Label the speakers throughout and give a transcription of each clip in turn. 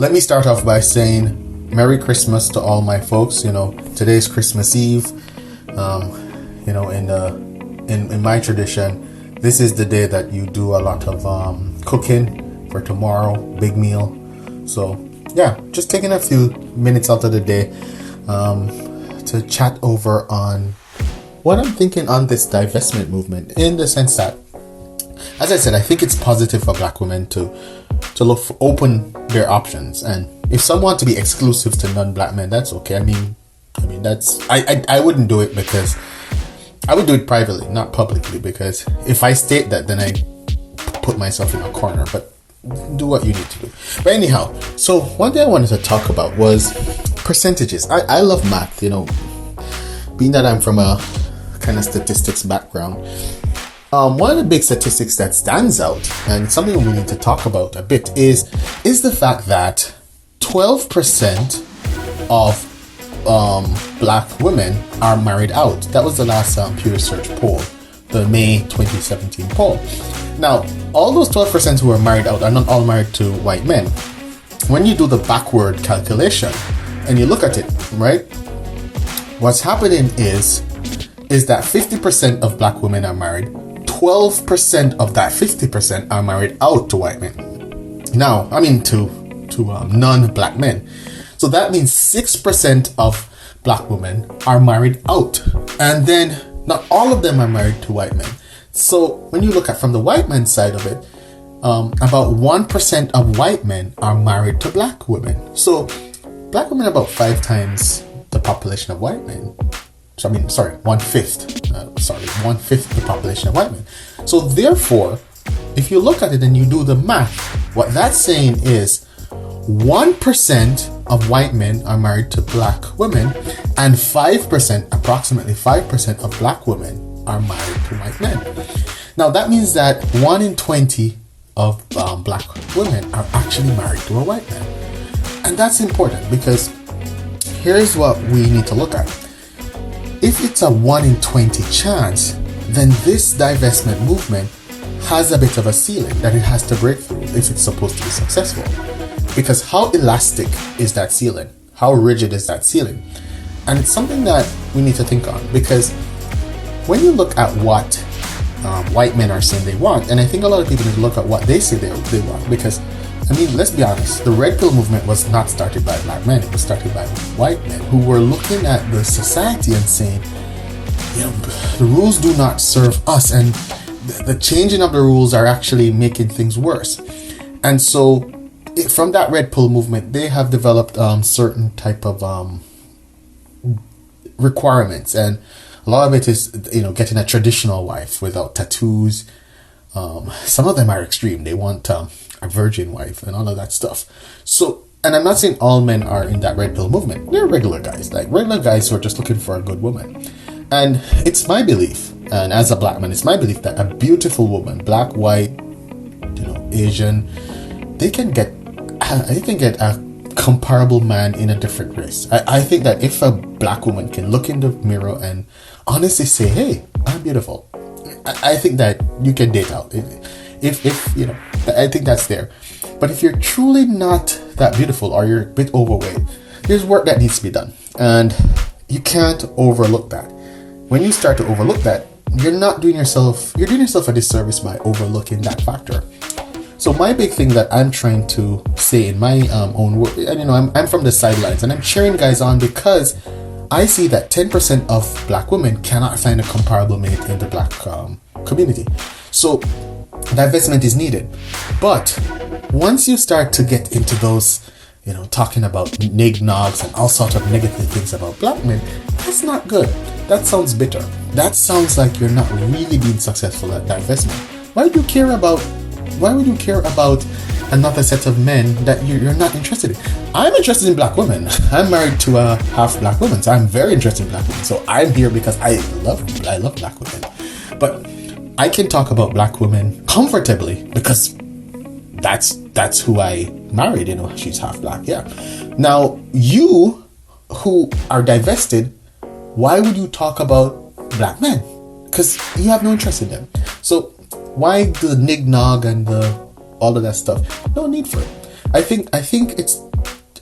Speaker 1: let me start off by saying Merry Christmas to all my folks. Today's Christmas Eve. In my tradition, this is the day that you do a lot of cooking for tomorrow, big meal. So yeah, just taking a few minutes out of the day to chat over on what I'm thinking on this divestment movement, in the sense that, as I said, I think it's positive for Black women to look for, open their options, and if some want to be exclusive to non-Black men, that's okay. I mean that's I wouldn't do it, because I would do it privately, not publicly, because if I state that, then I put myself in a corner. But do what you need to do. But anyhow, so one thing I wanted to talk about was percentages. I love math, being that I'm from a kind of statistics background. One of the big statistics that stands out, and something we need to talk about a bit, is the fact that 12% of Black women are married out. That was the last Pew Research poll, the May 2017 poll. Now, all those 12% who are married out are not all married to white men. When you do the backward calculation and you look at it, right, what's happening is that 50% of Black women are married. 12% of that 50% are married out to white men. Now, to non-Black men. So that means 6% of Black women are married out. And then not all of them are married to white men. So when you look at from the white men's side of it, about 1% of white men are married to Black women. So Black women are about 5 times the population of white men. One-fifth the population of white men. So therefore, if you look at it and you do the math, what that's saying is 1% of white men are married to Black women, and approximately 5% of Black women are married to white men. Now that means that 1 in 20 of Black women are actually married to a white man. And that's important, because here's what we need to look at. If it's a 1 in 20 chance, then this divestment movement has a bit of a ceiling that it has to break through if it's supposed to be successful. Because how elastic is that ceiling? How rigid is that ceiling? And it's something that we need to think on, because when you look at what white men are saying they want, and I think a lot of people need to look at what they say they want, because let's be honest, the red pill movement was not started by Black men. It was started by white men who were looking at the society and saying, the rules do not serve us, and the changing of the rules are actually making things worse. And so from that red pill movement, they have developed certain type of requirements, and a lot of it is getting a traditional wife without tattoos. Some of them are extreme. They want a virgin wife and all of that stuff. So, and I'm not saying all men are in that red pill movement. They're regular guys who are just looking for a good woman. And it's my belief, and as a Black man, it's my belief that a beautiful woman, Black, white, Asian, they can get a comparable man in a different race. I think that if a Black woman can look in the mirror and honestly say, hey, I'm beautiful, I think that you can date out. I think that's there. But if you're truly not that beautiful, or you're a bit overweight, there's work that needs to be done. And you can't overlook that. When you start to overlook that, you're doing yourself a disservice by overlooking that factor. So my big thing that I'm trying to say in my own work, and I'm from the sidelines and I'm cheering guys on, because I see that 10% of Black women cannot find a comparable mate in the Black community. So divestment is needed. But once you start to get into those, talking about nignogs and all sorts of negative things about Black men, that's not good. That sounds bitter. That sounds like you're not really being successful at divestment. Why would you care about another set of men that you're not interested in? I'm interested in Black women. I'm married to a half Black woman, so I'm very interested in Black women. So I'm here because I love Black women. But I can talk about Black women comfortably because that's who I married. She's half Black. Yeah. Now you who are divested, why would you talk about Black men? Because you have no interest in them. So why the nignog and all of that stuff? No need for it. I think it's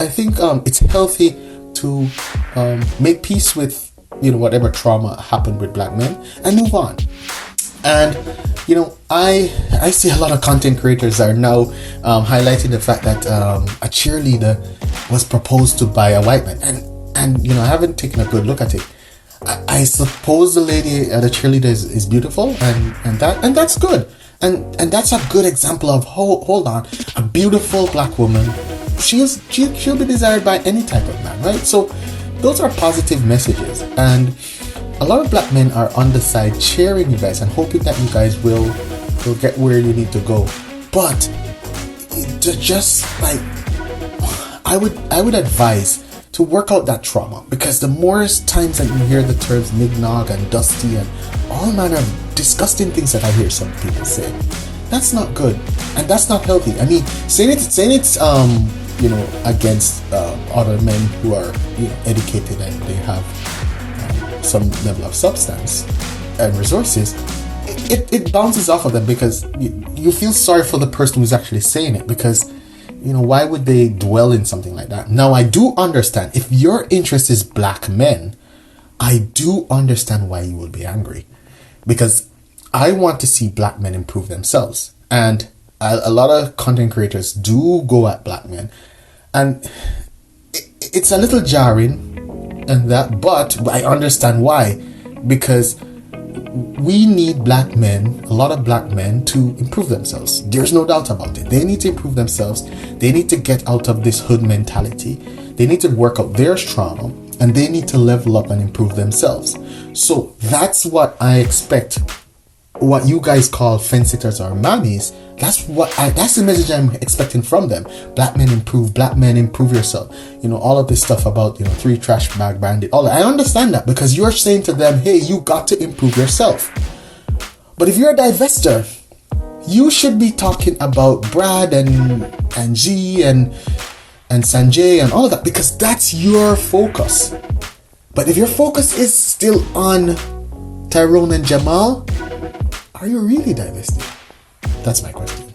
Speaker 1: think it's healthy to make peace with whatever trauma happened with black men and move on. And I see a lot of content creators are now highlighting the fact that a cheerleader was proposed to by a white man, and I haven't taken a good look at it. I suppose the lady, the cheerleader, is beautiful, and that's good, and that's a good example of hold on, a beautiful black woman, she'll be desired by any type of man, right? So those are positive messages, and a lot of black men are on the side cheering you guys and hoping that you guys will get where you need to go. But to just like, I would advise to work out that trauma, because the more times that you hear the terms nignog and dusty and all manner of disgusting things that I hear some people say, that's not good and that's not healthy. I mean, saying it's against other men who are educated and they have some level of substance and resources, it bounces off of them, because you feel sorry for the person who's actually saying it, because why would they dwell in something like that? Now, I do understand if your interest is black men, I do understand why you will be angry, because I want to see black men improve themselves, and a lot of content creators do go at black men, and it's a little jarring and that, but I understand why, because we need black men, a lot of black men, to improve themselves. There's no doubt about it. They need to improve themselves. They need to get out of this hood mentality. They need to work out their trauma, and they need to level up and improve themselves. So that's what I expect. What you guys call fence sitters or mammies, that's the message I'm expecting from them. Black men improve yourself. All of this stuff about, three trash bag bandit, all that. I understand that, because you're saying to them, hey, you got to improve yourself. But if you're a divestor, you should be talking about Brad and G and Sanjay and all of that, because that's your focus. But if your focus is still on Tyrone and Jamal, are you really divesting? That's my question.